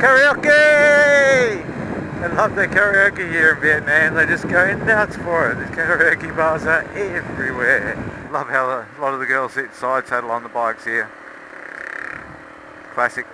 Karaoke! I love the karaoke here in Vietnam. They just go nuts for it. These karaoke bars are everywhere. Love how a lot of the girls sit side saddle on the bikes here. Classic.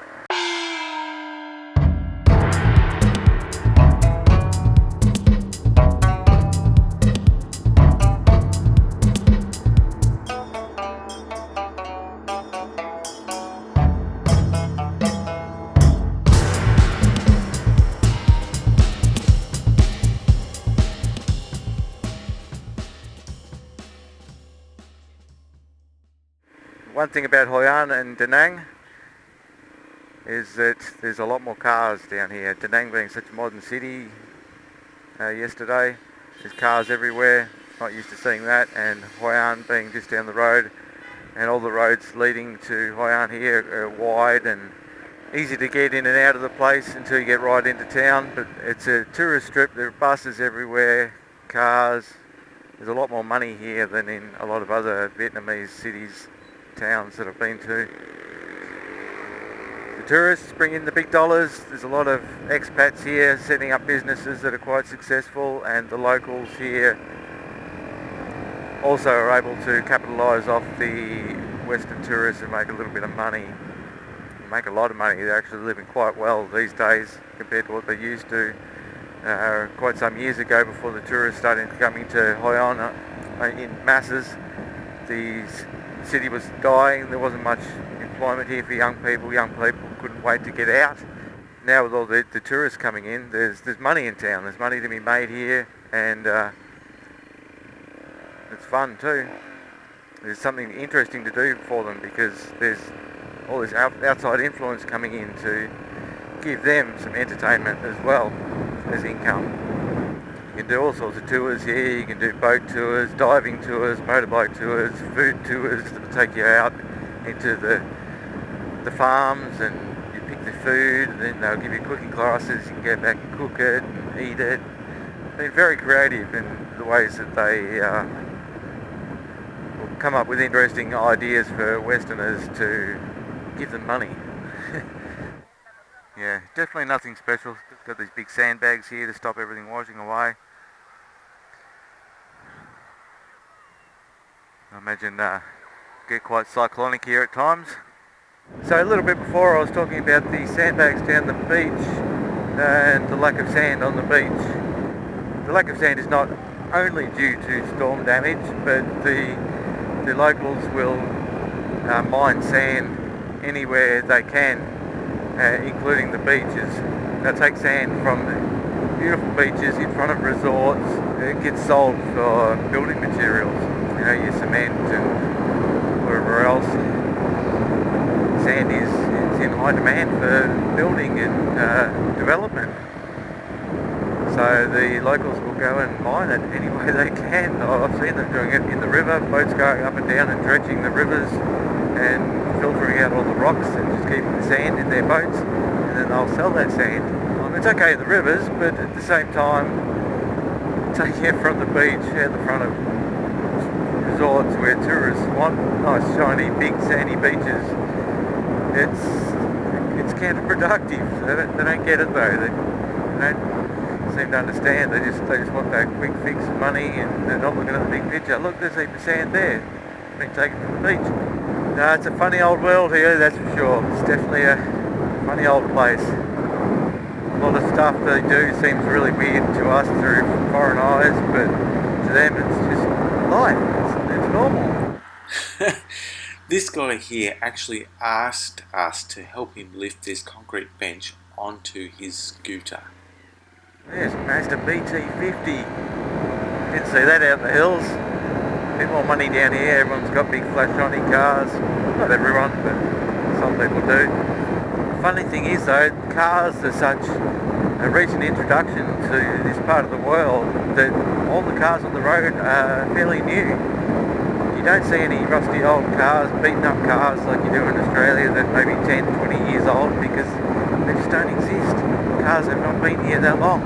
One thing about Hoi An and Da Nang is that there's a lot more cars down here. Da Nang being such a modern city yesterday, there's cars everywhere, not used to seeing that, and Hoi An being just down the road, and all the roads leading to Hoi An here are wide and easy to get in and out of the place until you get right into town. But it's a tourist strip, there are buses everywhere, cars. There's a lot more money here than in a lot of other Vietnamese cities, towns that I've been to. The tourists bring in the big dollars. There's a lot of expats here setting up businesses that are quite successful, and the locals here also are able to capitalise off the Western tourists and make a little bit of money. Make a lot of money. They're actually living quite well these days compared to what they used to quite some years ago, before the tourists started coming to Hoi An in masses. The city was dying. There wasn't much employment here for young people. Young people couldn't wait to get out. Now with all the tourists coming in, there's money in town. There's money to be made here, and it's fun too. There's something interesting to do for them, because there's all this outside influence coming in to give them some entertainment as well as income. You can do all sorts of tours here. You can do boat tours, diving tours, motorbike tours, food tours that take you out into the farms, and you pick the food, and then they'll give you cooking classes. You can go back and cook it and eat it. They're very creative in the ways that they will come up with interesting ideas for Westerners to give them money. Yeah, definitely nothing special. Got these big sandbags here to stop everything washing away. I imagine get quite cyclonic here at times. So a little bit before I was talking about the sandbags down the beach and the lack of sand on the beach. The lack of sand is not only due to storm damage, but the locals will mine sand anywhere they can, including the beaches. They'll take sand from the beautiful beaches in front of resorts. It gets sold for building materials, you know, your cement and wherever else. Sand is in high demand for building and development. So the locals will go and mine it any way they can. I've seen them doing it in the river, boats going up and down and dredging the rivers and filtering out all the rocks and just keeping the sand in their boats, and then they'll sell that sand. It's okay in the rivers, but at the same time, taking it from the beach out the front of resorts where tourists want nice, shiny, big, sandy beaches, it's counterproductive. They don't get it though. They don't seem to understand. They just want that quick fix of money, and they're not looking at the big picture. Look, there's a heap of sand there, being taken from the beach. No, it's a funny old world here, that's for sure. It's definitely a funny old place. A lot of stuff they do seems really weird to us through foreign eyes, but to them it's just life. It's normal. This guy here actually asked us to help him lift this concrete bench onto his scooter. Yes, Mazda BT50. Didn't see that out in the hills. A bit more money down here. Everyone's got big flash shiny cars. Not everyone, but some people do. The funny thing is though, cars are such a recent introduction to this part of the world that all the cars on the road are fairly new. You don't see any rusty old cars, beaten up cars like you do in Australia that may be 10, 20 years old, because they just don't exist. Cars have not been here that long.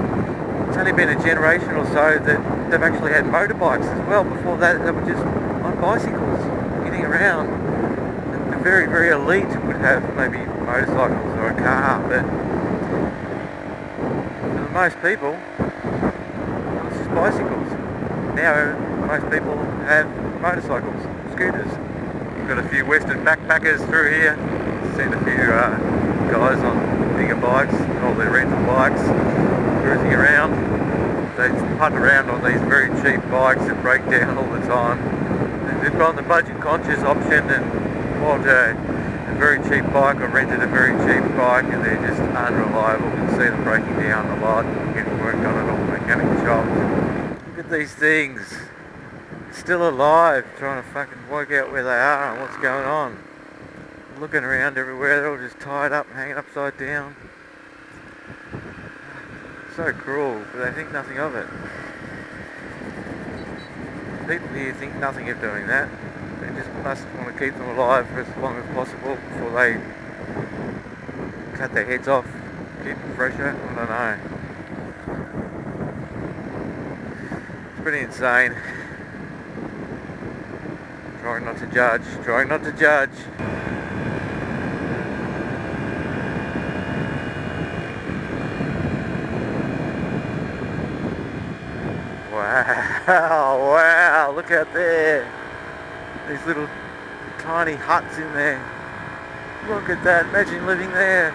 It's only been a generation or so that they've actually had motorbikes as well. Before that, they were just on bicycles, getting around. The very, very elite would have maybe motorcycles or a car, but most people, it's just bicycles. Now most people have motorcycles, scooters. We've got a few Western backpackers through here. Seen a few guys on bigger bikes, all their rental bikes, cruising around. They putt around on these very cheap bikes that break down all the time. And they've gone the budget conscious option and bought a very cheap bike or rented a very cheap bike, and they're just unreliable. You can see them breaking down a lot, getting work done at all the mechanic shops. Look at these things. Still alive, trying to fucking work out where they are and what's going on. Looking around everywhere, they're all just tied up and hanging upside down. So cruel, but they think nothing of it. People here think nothing of doing that. They just must want to keep them alive for as long as possible before they cut their heads off, keep them fresher. I don't know. It's pretty insane. Trying not to judge, trying not to judge. Wow, wow, look out there. These little tiny huts in there. Look at that, imagine living there.